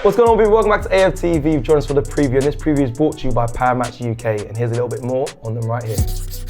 What's going on, people? Welcome back to AFTV. You've joined us for the preview, and this preview is brought to you by Paramatch UK, and here's a little bit more on them right here.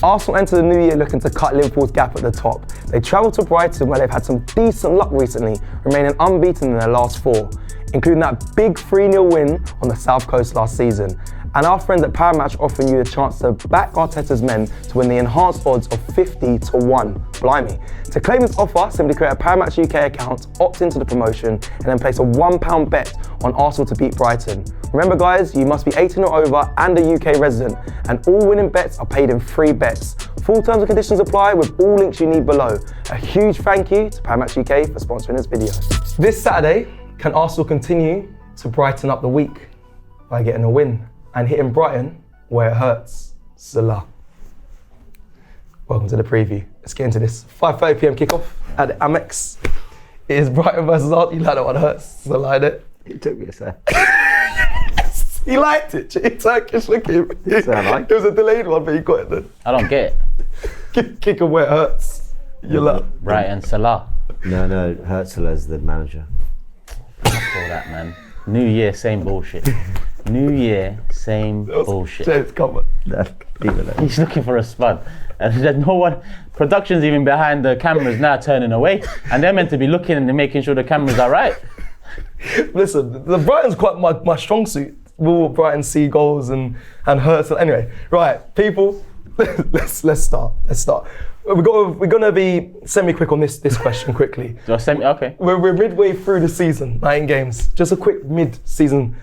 Arsenal enter the new year looking to cut Liverpool's gap at the top. They travel to Brighton, where they've had some decent luck recently, remaining unbeaten in their last 4, including that big 3-0 win on the South Coast last season. And our friends at Paramatch offering you a chance to back Arteta's men to win the enhanced odds of 50-1. Blimey. To claim this offer, simply create a Paramatch UK account, opt into the promotion, and then place a £1 bet on Arsenal to beat Brighton. Remember guys, you must be 18 or over and a UK resident, and all winning bets are paid in free bets. Full terms and conditions apply with all links you need below. A huge thank you to Paramatch UK for sponsoring this video. This Saturday, can Arsenal continue to brighten up the week by getting a win and hitting Brighton where it hurts? Salah. Welcome to the preview. Let's get into this. 5:30 PM kickoff at the Amex. It is Brighton versus Arsenal. You like that one hurts? Salah in it. It took me a sec. He liked it. Turkish looking. It was a delayed one, but he got it then. I don't get it. Kick him where it hurts. You like Brighton Salah. No, Herzl's the manager. Fuck all that, man. New year, same bullshit. New year, same bullshit. James, come on. No, leave it alone. He's looking for a spud. And there's no one, production's even behind the cameras now turning away. And they're meant to be looking and making sure the cameras are right. Listen, the Brighton's quite my strong suit. Will Brighton see goals and hurt? Anyway, right, people, let's start. We're gonna be semi-quick on this question quickly. Okay. We're midway through the season, 9 games. Just a quick mid-season.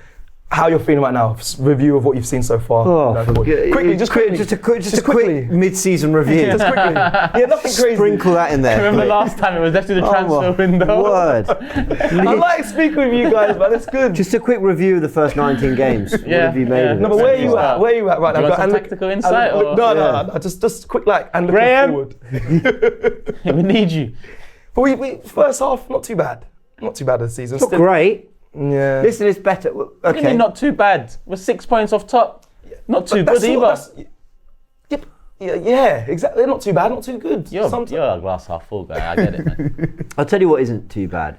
How you're feeling right now? Review of what you've seen so far. Quickly. Just a quick mid-season review. Just quickly. Yeah, nothing crazy. Sprinkle that in there. Remember last time it was left to the transfer window. Word. I like speaking with you guys, man. It's good. Just a quick review of the first 19 games. What have you made of it? No, but where are you at? Where are you at right now? Do you want some tactical insight? No. Just quick and looking forward. We need you. But we first half not too bad. Not too bad this season. Not great. Yeah. Listen, it's better. Okay. What do you mean not too bad? We're 6 points off top. Not too good either. Yeah, exactly. Not too bad, not too good. You're a glass half full guy. I get it, man. I'll tell you what isn't too bad.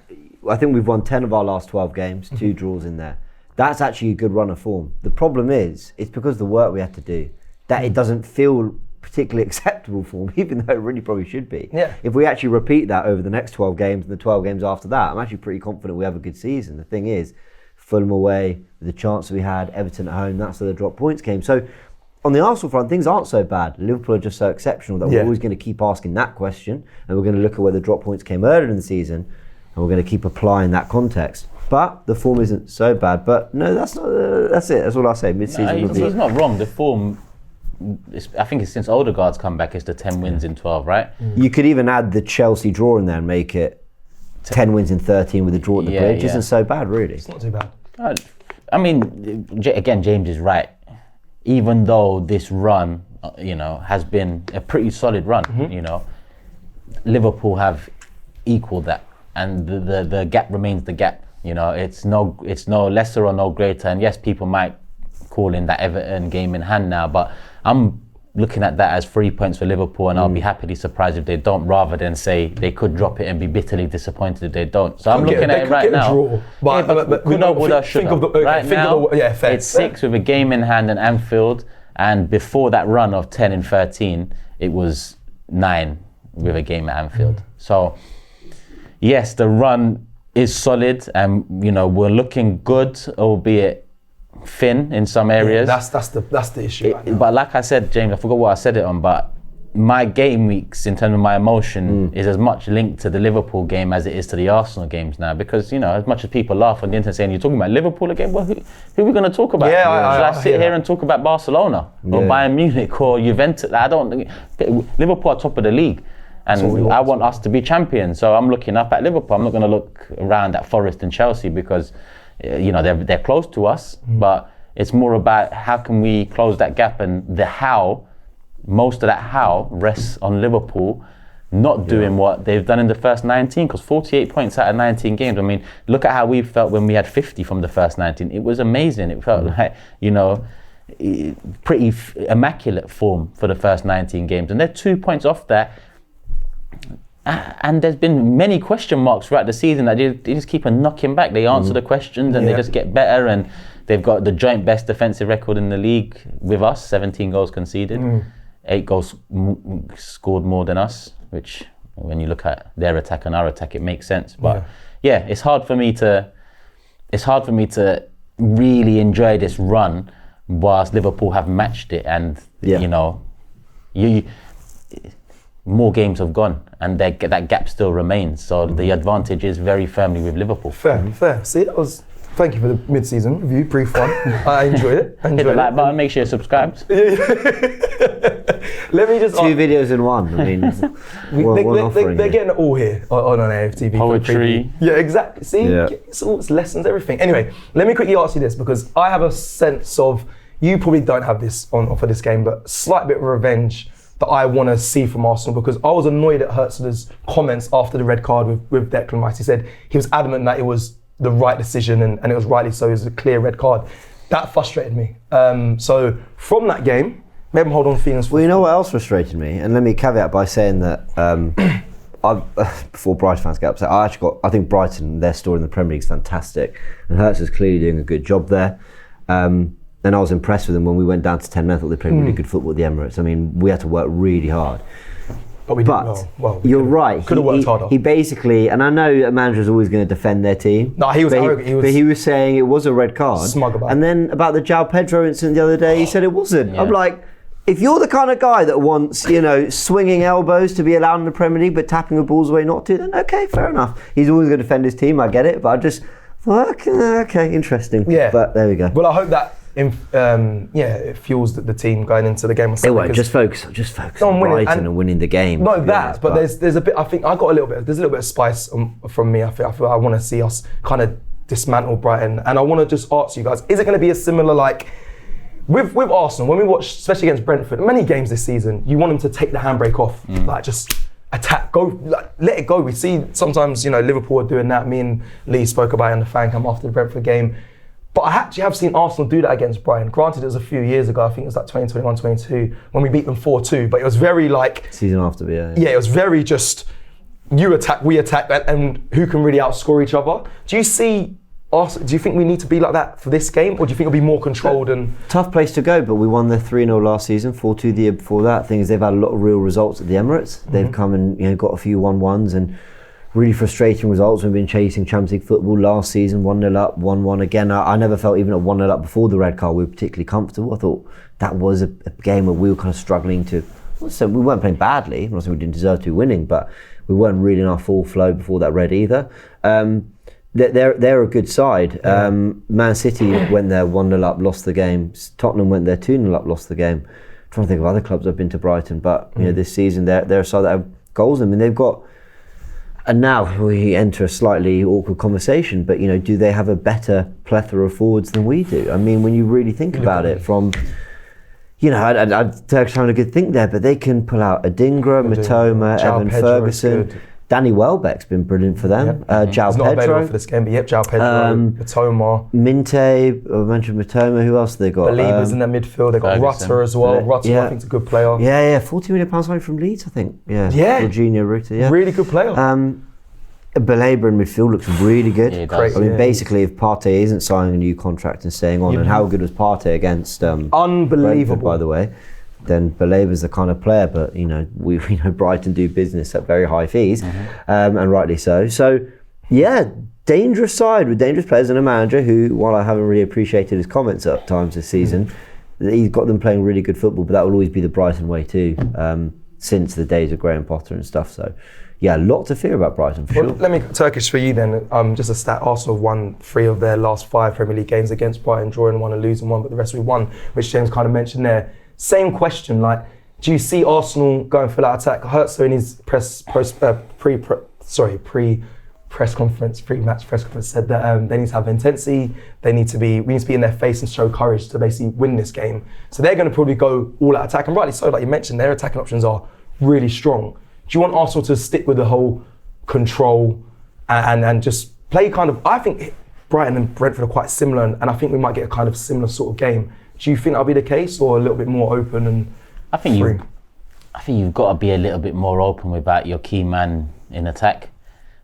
I think we've won 10 of our last 12 games, 2 draws in there. That's actually a good run of form. The problem is, it's because of the work we had to do that it doesn't feel particularly acceptable form, even though it really probably should be. Yeah. If we actually repeat that over the next 12 games and the 12 games after that, I'm actually pretty confident we have a good season. The thing is, Fulham away, with the chance we had, Everton at home, that's where the drop points came. So on the Arsenal front, things aren't so bad. Liverpool are just so exceptional that we're always going to keep asking that question, and we're going to look at where the drop points came earlier in the season, and we're going to keep applying that context. But the form isn't so bad. But no, that's it. That's all I'll say. Mid-season review. He's not wrong. The form, I think it's since Odegaard's come back, it's the 10 wins in 12, right? You could even add the Chelsea draw in there and make it 10 wins in 13 with a draw at the bridge. Isn't so bad, really. It's not too bad. I mean, again, James is right. Even though this run, has been a pretty solid run, Liverpool have equaled that, and the gap remains the gap. It's no lesser or no greater. And yes, people might call in that Everton game in hand now, but I'm looking at that as 3 points for Liverpool, and I'll be happily surprised if they don't, rather than say they could drop it and be bitterly disappointed if they don't. So I'm looking at it right now. But woulda, shoulda. Right now, it's 6 with a game in hand in Anfield, and before that run of 10 and 13, it was 9 with a game at Anfield. So yes, the run is solid, and we're looking good, albeit thin in some areas. That's the issue right now. But like I said, James, I forgot what I said it on, but my game weeks in terms of my emotion is as much linked to the Liverpool game as it is to the Arsenal games now, because as much as people laugh on the internet saying you're talking about Liverpool again, well, who are we going to talk about? Should I sit here and talk about Barcelona or Bayern Munich or Juventus? Liverpool are top of the league, and I want us to be champions, so I'm looking up at Liverpool. I'm not going to look around at Forest and Chelsea because they're close to us, but it's more about how can we close that gap, and the how. Most of that how rests on Liverpool not doing what they've done in the first 19, because 48 points out of 19 games. I mean, look at how we felt when we had 50 from the first 19. It was amazing. It felt like, pretty immaculate form for the first 19 games. And they're 2 points off that. And there's been many question marks throughout the season that they just keep on knocking back. They answer the questions and they just get better, and they've got the joint best defensive record in the league with us, 17 goals conceded, 8 goals scored more than us, which when you look at their attack and our attack, it makes sense. But yeah, it's hard for me to really enjoy this run whilst Liverpool have matched it, and you know, more games have gone and that gap still remains, so the advantage is very firmly with Liverpool. Fair. See, thank you for the mid-season review, brief one. I enjoyed it. Hit the like button, make sure you're subscribed. Let me just 2 videos in one. I mean, they're getting it all here on AFTV. Poetry. Yeah, exactly. See, it's lessons, everything. Anyway, let me quickly ask you this, because I have a sense of, you probably don't have this on for this game, but slight bit of revenge that I want to see from Arsenal, because I was annoyed at Hertzler's comments after the red card with Declan Rice. He said he was adamant that it was the right decision and it was rightly so. It was a clear red card. That frustrated me. So from that game, maybe I'm holding on feelings. Well, you know what else frustrated me? And let me caveat by saying that before Brighton fans get upset, I think Brighton, their story in the Premier League is fantastic, and Hertzler's clearly doing a good job there. And I was impressed with them when we went down to 10 men. I thought they played really good football at the Emirates. I mean, we had to work really hard. But we did well. You're right. Could have worked harder. He basically, and I know a manager is always going to defend their team. No, he was arrogant. But he was saying it was a red card. Smug about it. And then about the João Pedro incident the other day, he said it wasn't. Yeah. I'm like, if you're the kind of guy that wants, you know, swinging elbows to be allowed in the Premier League, but tapping the balls away not to, then okay, fair enough. He's always going to defend his team. I get it, but I just thought, okay, interesting. Yeah. But there we go. Well, I hope that it fuels the team going into the game. It won't. Just focus on Brighton and winning the game. No, that. But there's a bit. I think I got a little bit. There's a little bit of spice from me. I feel I want to see us kind of dismantle Brighton, and I want to just ask you guys: is it going to be a similar like with Arsenal when we watch, especially against Brentford, many games this season? You want them to take the handbrake off, like just attack, go, like, let it go. We see sometimes, you know, Liverpool are doing that. Me and Lee spoke about it in the fan camp after the Brentford game. But I actually have seen Arsenal do that against Brighton. Granted, it was a few years ago. I think it was like 2021-22 when we beat them 4-2. But it was very like... Season after, yeah. Yeah, it was very just, you attack, we attack, and who can really outscore each other. Do you see Arsenal, do you think we need to be like that for this game? Or do you think it'll be more controlled and... Tough place to go, but we won their 3-0 last season, 4-2 the year before that. Thing is, they've had a lot of real results at the Emirates. They've come and, you know, got a few 1-1s and really frustrating results. We've been chasing Champions League football last season, 1-0 up, 1-1 again. I never felt even at 1-0 up before the red card we were particularly comfortable. I thought that was a game where we were kind of struggling to... So we weren't playing badly. I'm not saying we didn't deserve to be winning, but we weren't really in our full flow before that red either. They're a good side. Man City went there 1-0 up, lost the game. Tottenham went there 2-0 up, lost the game. I'm trying to think of other clubs that have been to Brighton, but you know, this season they're a side that have goals. I mean, they've got... And now we enter a slightly awkward conversation, but you know, do they have a better plethora of forwards than we do? I mean, when you really think about it, from, you know, Turkish having a good think there, but they can pull out Adingra, Matoma, Evan Ferguson. Danny Welbeck's been brilliant for them. João He's not Pedro available for this game, but João Pedro, Matoma. Minte, I mentioned Matoma. Who else have they got? Believers in their midfield. They've got Ferguson. Rutter as well. Rutter, I think, is a good player. Yeah, £40 million signed from Leeds, I think. Yeah. Jorginho Rutter, yeah. Really good player. Baleba in midfield looks really good. Yeah, he does. I mean, basically, if Partey isn't signing a new contract and staying on, and how good was Partey against Unbelievable, Brentford, by the way, then Baleba's the kind of player. But you know, we know Brighton do business at very high fees, and rightly so. So, yeah, dangerous side with dangerous players and a manager who, while I haven't really appreciated his comments at times this season, he's got them playing really good football. But that will always be the Brighton way too, since the days of Graham Potter and stuff. So. Yeah, a lot to fear about Brighton for sure. Let me Turkish for you then. Just a stat: Arsenal have won 3 of their last 5 Premier League games against Brighton, drawing 1 and losing 1, but the rest we won, which James kind of mentioned there. Same question: like, do you see Arsenal going for that attack? Hertzler in his pre-match press conference said that they need to have intensity. We need to be in their face and show courage to basically win this game. So they're going to probably go all out attack, and rightly so. Like you mentioned, their attacking options are really strong. Do you want Arsenal to stick with the whole control and just play kind of... I think Brighton and Brentford are quite similar, and I think we might get a kind of similar sort of game. Do you think that'll be the case, or a little bit more open and I think free? I think you've got to be a little bit more open about your key man in attack.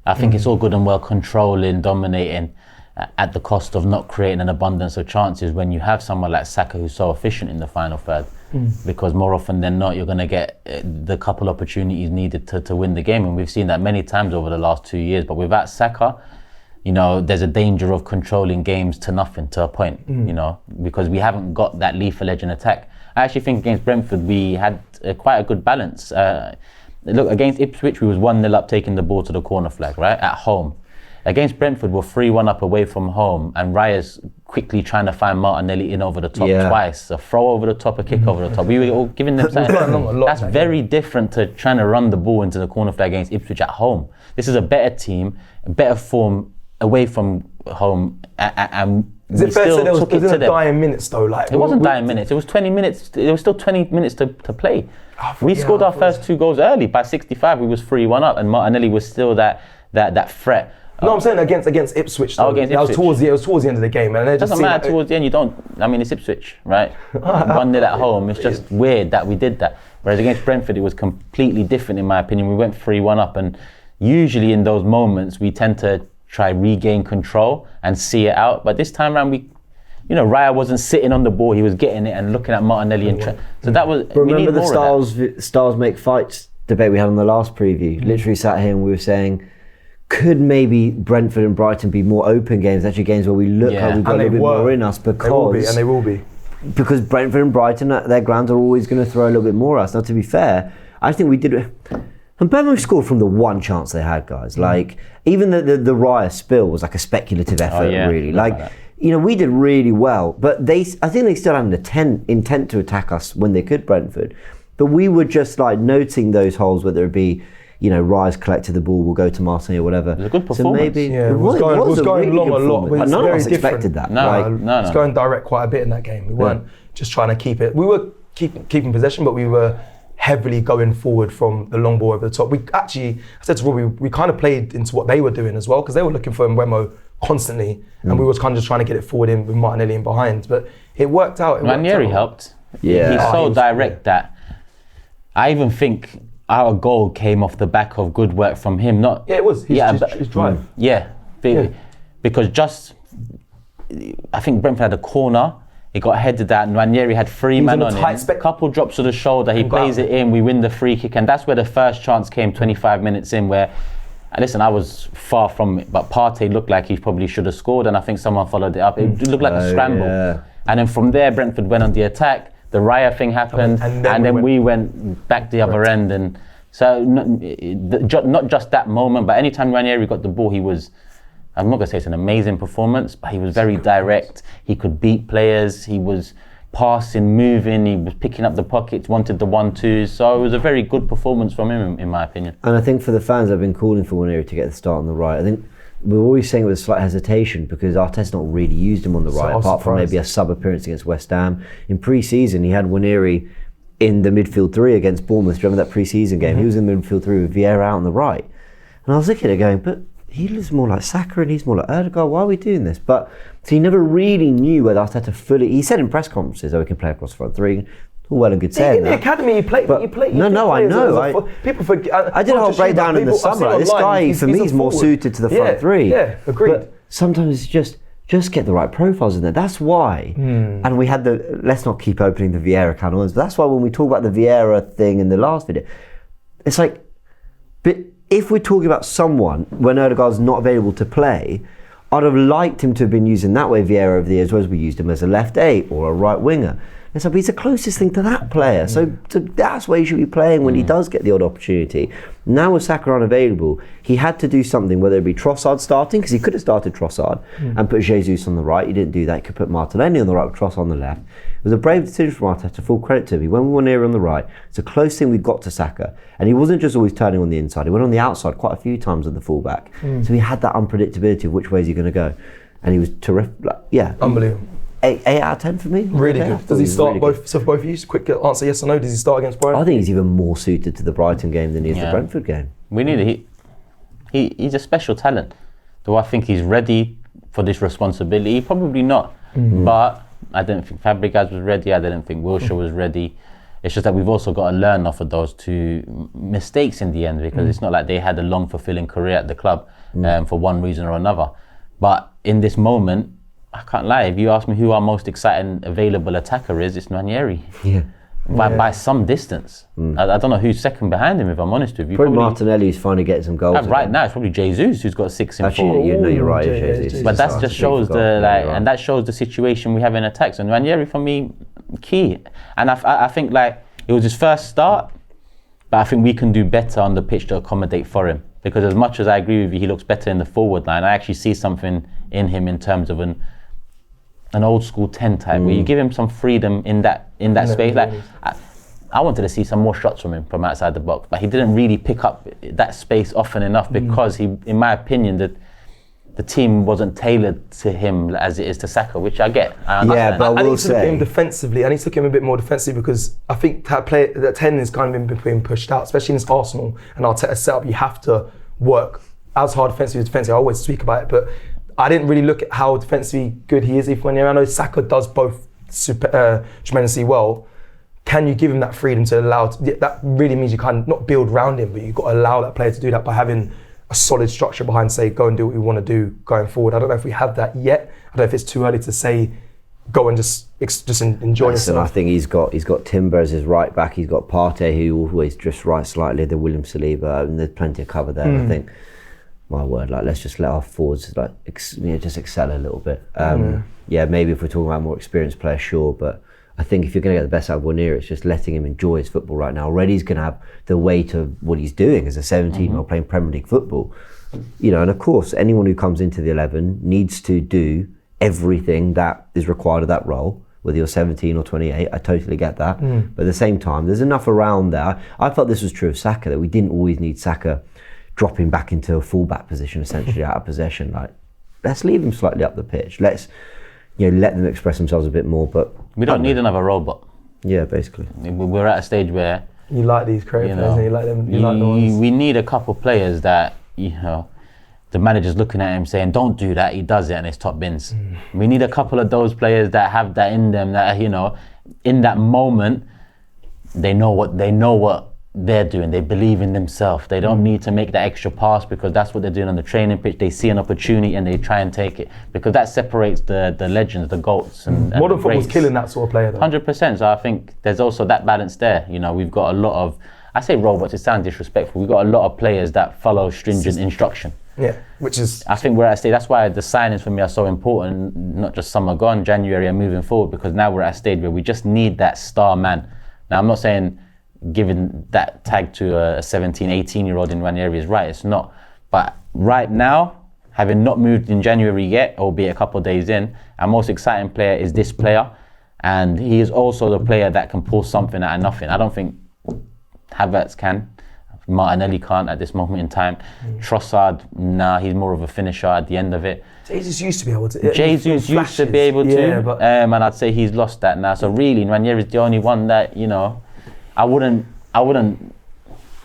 I think it's all good and well controlling, dominating at the cost of not creating an abundance of chances when you have someone like Saka who's so efficient in the final third. Because more often than not, you're going to get the couple opportunities needed to win the game. And we've seen that many times over the last 2 years. But without Saka, you know, there's a danger of controlling games to nothing, to a point, you know, because we haven't got that lethal edge in attack. I actually think against Brentford, we had quite a good balance. Look, against Ipswich, we was 1-0 up, taking the ball to the corner flag, right, at home. Against Brentford, we're 3-1 up away from home, and Raya's quickly trying to find Martinelli in over the top twice. A throw over the top, a kick over the top. We were all giving them something. That's very different to trying to run the ball into the corner flag against Ipswich at home. This is a better team, a better form away from home, and is it fair to say there was in the dying minutes though? Like it wasn't dying minutes. It was 20 minutes. There was still 20 minutes to play. We scored our first 2 goals early. By 65, we was 3-1 up, and Martinelli was still that threat. No, I'm saying against Ipswich. Though. Against Ipswich. It was towards the end of the game, and it doesn't matter towards the end. You don't. I mean, it's Ipswich, right? 1-0 at home. It's just weird that we did that. Whereas against Brentford, it was completely different, in my opinion. We went 3-1 up, and usually in those moments, we tend to try regain control and see it out. But this time around, Raya wasn't sitting on the ball; he was getting it and looking at Martinelli and so that was. But remember the styles make fights debate we had on the last preview. Literally sat here and we were saying, could maybe Brentford and Brighton be more open games, actually games where we look like we've got a little bit more in us, because they will be. Because Brentford and Brighton at their grounds are always going to throw a little bit more at us. Now, to be fair, I think we did. And Birmingham scored from the one chance they had, guys. Like, even the Raya spill was like a speculative effort, really. Like, we did really well, but I think they still had an intent to attack us when they could, Brentford. But we were just like noting those holes, whether it be, Raya's collected the ball, we'll go to Marseille or whatever. It was a good performance. So maybe it was going really long a lot. But none of us expected that. No. It was going direct quite a bit in that game. We weren't just trying to keep it. We were keeping possession, but we were heavily going forward from the long ball over the top. We actually, I said to Robbie, we kind of played into what they were doing as well, because they were looking for Mbeumo constantly, and we was kind of just trying to get it forward in with Martinelli in behind. But it worked out. Ranieri helped. Yeah, he's so direct that I even think our goal came off the back of good work from him. It was his drive. Because I think Brentford had a corner. He got headed out, and Ranieri had 3 men on him. Couple drops to the shoulder, he plays it in, we win the free kick, and that's where the first chance came 25 minutes in, where, listen, I was far from it, but Partey looked like he probably should have scored, and I think someone followed it up. It looked like a scramble. Yeah. And then from there, Brentford went on the attack, the Raya thing happened, and then we went back the other end. And so not just that moment, but anytime Ranieri got the ball, he was, I'm not going to say it's an amazing performance, but he was very direct. He could beat players. He was passing, moving. He was picking up the pockets, wanted the 1-2s. So it was a very good performance from him, in my opinion. And I think for the fans that have been calling for Ranieri to get the start on the right, I think we were always saying it was slight hesitation because Arteta's not really used him on the right, apart from maybe a sub appearance against West Ham. In pre-season, he had Ranieri in the midfield 3 against Bournemouth. Do you remember that pre-season game? He was in the midfield 3 with Vieira out on the right. And I was looking at it going, but he looks more like Saka and he's more like Ødegaard. Why are we doing this? But so he never really knew whether Arteta fully. He said in press conferences, we can play across front 3. All well and good saying in the academy, you played. No, I know. People forget. I did a whole breakdown in the summer. This guy, for me, is more suited to the front 3. Yeah, agreed. But sometimes it's just get the right profiles in there. That's why. And we had let's not keep opening the Vieira can of worms, but that's why when we talk about the Vieira thing in the last video, it's like, but if we're talking about someone when Ødegaard's not available to play, I'd have liked him to have been used in that way, Vieira, over the years, whereas we used him as a left 8 or a right winger. And so he's the closest thing to that player. So that's where he should be playing when he does get the odd opportunity. Now with Saka unavailable, he had to do something, whether it be Trossard starting, because he could have started Trossard and put Jesus on the right. He didn't do that. He could put Martinelli on the right with Trossard on the left. It was a brave decision from Arteta, full credit to him. He went with Ranieri on the right. It's a close thing we got to Saka. And he wasn't just always turning on the inside. He went on the outside quite a few times at the fullback. So he had that unpredictability of which way is he going to go. And he was terrific. Unbelievable. 8 out of 10 for me. Really good. Does he start both? So for both of you, quick answer, yes or no. Does he start against Brighton? I think he's even more suited to the Brighton game than he is the Brentford game. We need he's a special talent. Do I think he's ready for this responsibility? Probably not. But I didn't think Fabregas was ready. I didn't think Wilshere was ready. It's just that we've also got to learn off of those two mistakes in the end, because it's not like they had a long, fulfilling career at the club for one reason or another. But in this moment, I can't lie, if you ask me who our most exciting available attacker is, it's Nwaneri. Yeah. By some distance. I don't know who's second behind him, if I'm honest with you. Probably Martinelli, who's finally getting some goals. Right now, it's probably Jesus who's got 6 in 4. Actually, you're right. Jesus. But that just shows and that shows the situation we have in attacks. And Nwaneri, for me, key. And I think like it was his first start, but I think we can do better on the pitch to accommodate for him. Because as much as I agree with you, he looks better in the forward line. I actually see something in him in terms of an old school 10 type, where you give him some freedom in that space. Like I wanted to see some more shots from him from outside the box, but he didn't really pick up that space often enough, because he, in my opinion, the team wasn't tailored to him as it is to Saka, which I get. I understand. But I need to look at him defensively. I need to look at him a bit more defensively, because I think that 10 is kind of being pushed out, especially in this Arsenal and Arteta setup. You have to work as hard defensively as defensively. I always speak about it, but I didn't really look at how defensively good he is. Even when I know Saka does both tremendously well, can you give him that freedom to allow? That really means you kind of not build around him, but you've got to allow that player to do that by having a solid structure behind, say, go and do what we want to do going forward. I don't know if we have that yet. I don't know if it's too early to say, go and just enjoy yourself. I think he's got Timber as his right back. He's got Partey, who always drifts right slightly. The William Saliba, and there's plenty of cover there. I think. My word, like let's just let our forwards just excel a little bit. Maybe if we're talking about more experienced players, sure, but I think if you're going to get the best out of Nwaneri, it's just letting him enjoy his football right now. Already he's going to have the weight of what he's doing as a 17-year-old playing Premier League football. And of course, anyone who comes into the 11 needs to do everything that is required of that role, whether you're 17 or 28. I totally get that. But at the same time, there's enough around there. I felt this was true of Saka, that we didn't always need Saka dropping back into a fullback position, essentially out of possession. Like, let's leave them slightly up the pitch. Let's, let them express themselves a bit more. But we don't need another robot. Yeah, basically. We're at a stage where you like these creative players, and you like them. You like the ones. We need a couple players that the manager's looking at him saying, "Don't do that." He does it, and it's top bins. We need a couple of those players that have that in them. That in that moment, they know what they're doing. They believe in themselves. They don't need to make that extra pass, because that's what they're doing on the training pitch. They see an opportunity and they try and take it, because that separates the legends, the GOATs. And modern football's killing that sort of player, though. 100%. So I think there's also that balance there. We've got a lot of, I say robots, it sounds disrespectful. We've got a lot of players that follow stringent instruction. Yeah, which is... I think we're at a stage, that's why the signings for me are so important, not just summer gone, January and moving forward, because now we're at a stage where we just need that star man. Now, I'm not saying giving that tag to a 17, 18-year-old in Nwaneri is right, it's not. But right now, having not moved in January yet, albeit a couple of days in, our most exciting player is this player, and he is also the player that can pull something out of nothing. I don't think Havertz can. Martinelli can't at this moment in time. Trossard, he's more of a finisher at the end of it. Jesus used to be able to. Jesus used to be able to, and I'd say he's lost that now. So really, Nwaneri is the only one that, I wouldn't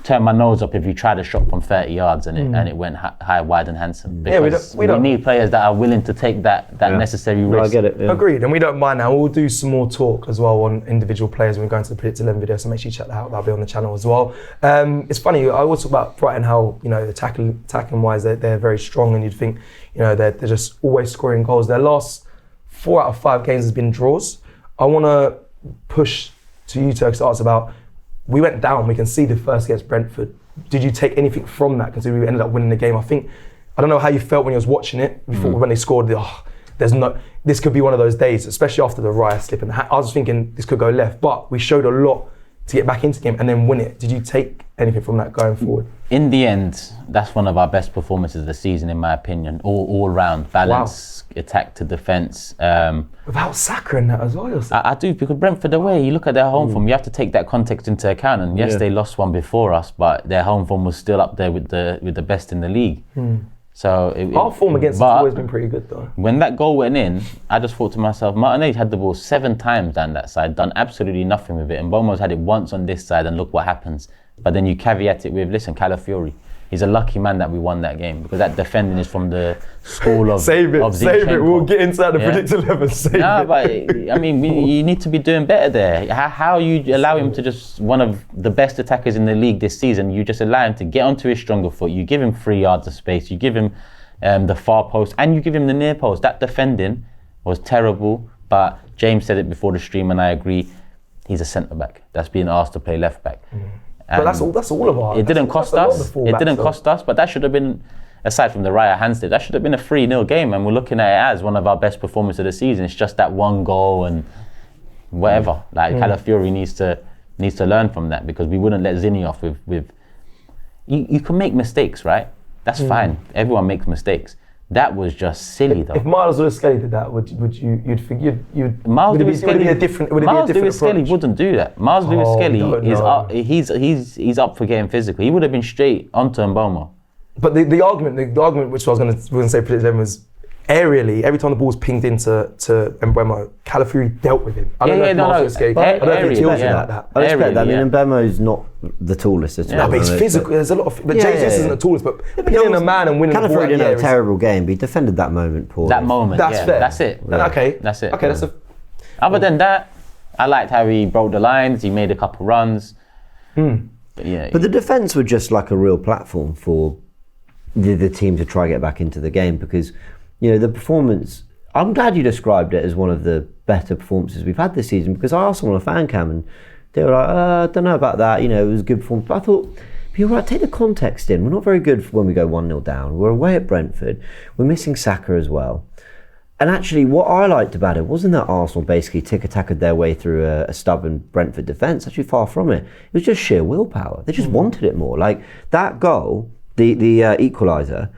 turn my nose up if you tried a shot from 30 yards and it went high, wide and handsome. Because we need players that are willing to take that necessary risk. I get it. Yeah. Agreed, and we don't mind now. We'll do some more talk as well on individual players when we go into the Predicted 11 video, so make sure you check that out. That'll be on the channel as well. It's funny, I always talk about Brighton, how, attacking wise, they're very strong, and you'd think, they're just always scoring goals. Their last 4 out of 5 games has been draws. I want to push to you, Turks, to ask about, we went down, we can see the first against Brentford. Did you take anything from that, considering we ended up winning the game? I don't know how you felt when you was watching it, before when they scored, this could be one of those days, especially after the Raya slip. And I was thinking this could go left, but we showed a lot to get back into the game and then win it. Did you take anything from that going forward? In the end, that's one of our best performances of the season, in my opinion. All round, balance, attack to defence. Without Saka in that as well, I do, because Brentford away, you look at their home form, you have to take that context into account. And yes, they lost one before us, but their home form was still up there with the best in the league. So our form against us has always been pretty good, though. When that goal went in, I just thought to myself, Martinelli had the ball 7 times down that side, done absolutely nothing with it, and Bomo's had it once on this side, and look what happens. But then you caveat it with, listen, Calafiori, he's a lucky man that we won that game, because that defending is from the school of Save it. Zinchenko. We'll get into that. The predictor 11. No, but I mean, you need to be doing better there. How you allow him to just one of the best attackers in the league this season? You just allow him to get onto his stronger foot. You give him 3 yards of space. You give him the far post, and you give him the near post. That defending was terrible. But James said it before the stream, and I agree. He's a centre back that's being asked to play left back. But that's all of ours. It didn't cost us. It didn't cost us, but that should have been, aside from the Raya Hansted, that should have been a 3-0 game, and we're looking at it as one of our best performances of the season. It's just that one goal and whatever. Like Calafiori needs to learn from that, because we wouldn't let Zinni off with. You can make mistakes, right? That's fine. Everyone makes mistakes. That was just silly, though. If Miles Lewis-Skelly did that, you'd think you'd Miles Lewis-Skelly approach? wouldn't do that. Miles Lewis-Skelly is up. He's up for getting physical. He would have been straight onto Mboma. But the argument which I was going to say predicted was aerially, every time the ball was pinged into Mbemo, Calafiori dealt with him. I don't know if Miles Lewis-Skelly. I don't think he deals like that. I respect that. I mean, Mbemo's not the tallest. No, but he's physical. There's a lot of. But James isn't the tallest. But pinning a man and winning the ball. Calafiori didn't have a terrible game, but he defended that moment poorly. That moment. That's fair. That's it. Yeah. Okay. That's it. Okay. That's a. Other than that, I liked how he broke the lines. He made a couple runs. But the defence were just like a real platform for the team to try to get back into the game, because the performance, I'm glad you described it as one of the better performances we've had this season, because I asked someone on a fan cam and they were like, I don't know about that, it was a good performance. But I thought, you're right, take the context in. We're not very good when we go 1-0 down. We're away at Brentford. We're missing Saka as well. And actually, what I liked about it wasn't that Arsenal basically tick-attacked their way through a stubborn Brentford defence. Actually, far from it. It was just sheer willpower. They just wanted it more. Like, that goal, the equaliser,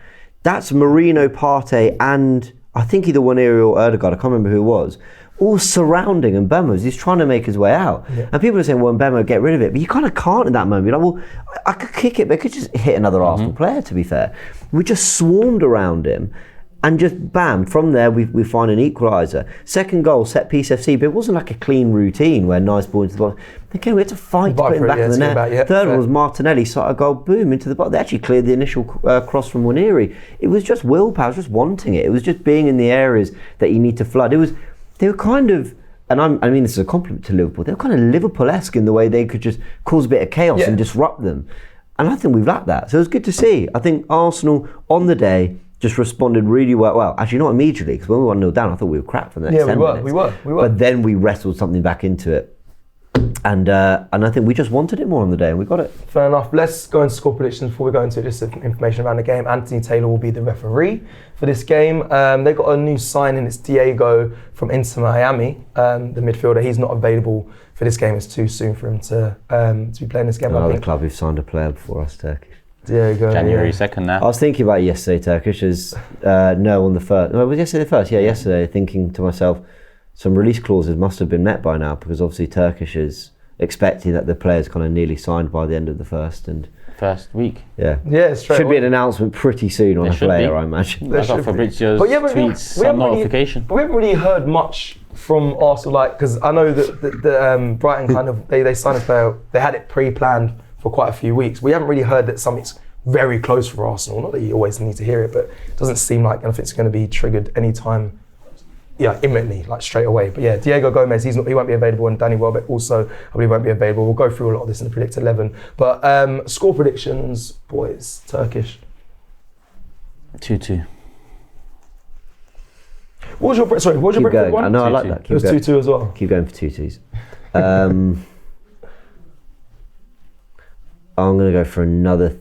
that's Marino, Partey, and I think either Waneri or Ødegaard, I can't remember who it was, all surrounding Mbemo as he's trying to make his way out. Yeah. And people are saying, well, Mbemo, get rid of it. But you kind of can't in that moment. You're like, well, I could kick it, but it could just hit another Arsenal player, to be fair. We just swarmed around him. And just bam, from there we find an equaliser. Second goal, set piece FC, but it wasn't like a clean routine where nice ball into the box. Okay, we had to fight to put him back in the net. Third one was Martinelli, a goal, boom, into the box. They actually cleared the initial cross from Waneri. It was just willpower, it was just wanting it. It was just being in the areas that you need to flood. They were kind of, and I mean this is a compliment to Liverpool, they were kind of Liverpool-esque in the way they could just cause a bit of chaos and disrupt them. And I think we've lacked that. So it was good to see. I think Arsenal, on the day, just responded really well. Well, actually not immediately, because when we were 1-0 down, I thought we were crap from the next 10 minutes. We were. But then we wrestled something back into it. And I think we just wanted it more on the day, and we got it. Fair enough. Let's go into score predictions before we go into just some information around the game. Anthony Taylor will be the referee for this game. They've got a new signing. It's Diego from Inter Miami, the midfielder. He's not available for this game. It's too soon for him to be playing this game. Another club who've signed a player before us, Turkish. Diego, January 2nd now. I was thinking about it yesterday, Turkish, as no on the first. No, it was yesterday the first. Yeah, yesterday, thinking to myself, some release clauses must have been met by now, because obviously Turkish is expecting that the player's kind of nearly signed by the end of the first week. Yeah, straight should be an announcement pretty soon on a player, I imagine. I got Fabrizio's tweets, some notification. But we haven't really heard much from Arsenal, because I know that Brighton kind of they signed a player. They had it pre-planned for quite a few weeks. We haven't really heard that something's very close for Arsenal. Not that you always need to hear it, but it doesn't seem like anything's going to be triggered anytime, imminently, like straight away. But yeah, Diego Gomez, he won't be available, and Danny Welbeck also, I believe, won't be available. We'll go through a lot of this in the Predict 11. But score predictions, boys, Turkish. 2-2. What was your Brentford one? I know, I like that. It was 2-2 as well. Keep going for 2-2s. I'm going to go for another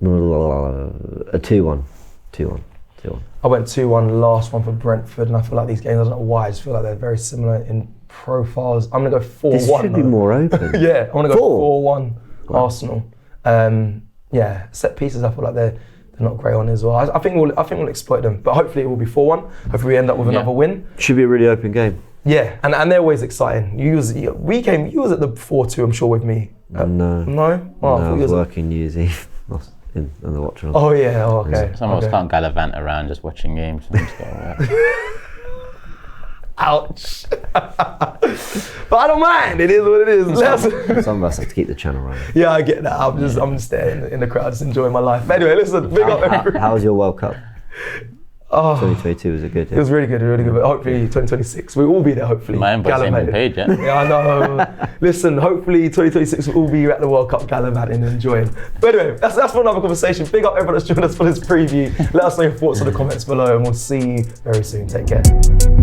a 2-1. I went 2-1 last one for Brentford, and I feel like these games, I don't know why, I just feel like they're very similar in profiles. I'm going to go 4-1. This should be more open. Yeah, I'm going to go 4-1 Arsenal. Set pieces, I feel like they're not great on as well. I think we'll exploit them, but hopefully it will be 4-1. Hopefully we end up with another win. Should be a really open game. Yeah, and they're always exciting. You was at the 4-2, I'm sure, with me. No. Oh, I was working New Year's Eve on the watcher. Oh yeah, okay. Some of us can't gallivant around just watching games. Ouch. But I don't mind. It is what it is. Some of us have to keep the channel running. Yeah, I get that. I'm just there in the crowd, just enjoying my life. But anyway, listen, big up everybody. How was your World Cup? Oh, 2022 was a good. it was really good, really good. But hopefully 2026, we'll all be there. Hopefully, My inbox ain't been paid yet. Yeah, I know. Listen, hopefully 2026 we'll all be at the World Cup gallivanting and enjoying. But anyway, that's for another conversation. Big up everyone that's joined us for this preview. Let us know your thoughts in the comments below, and we'll see you very soon. Take care.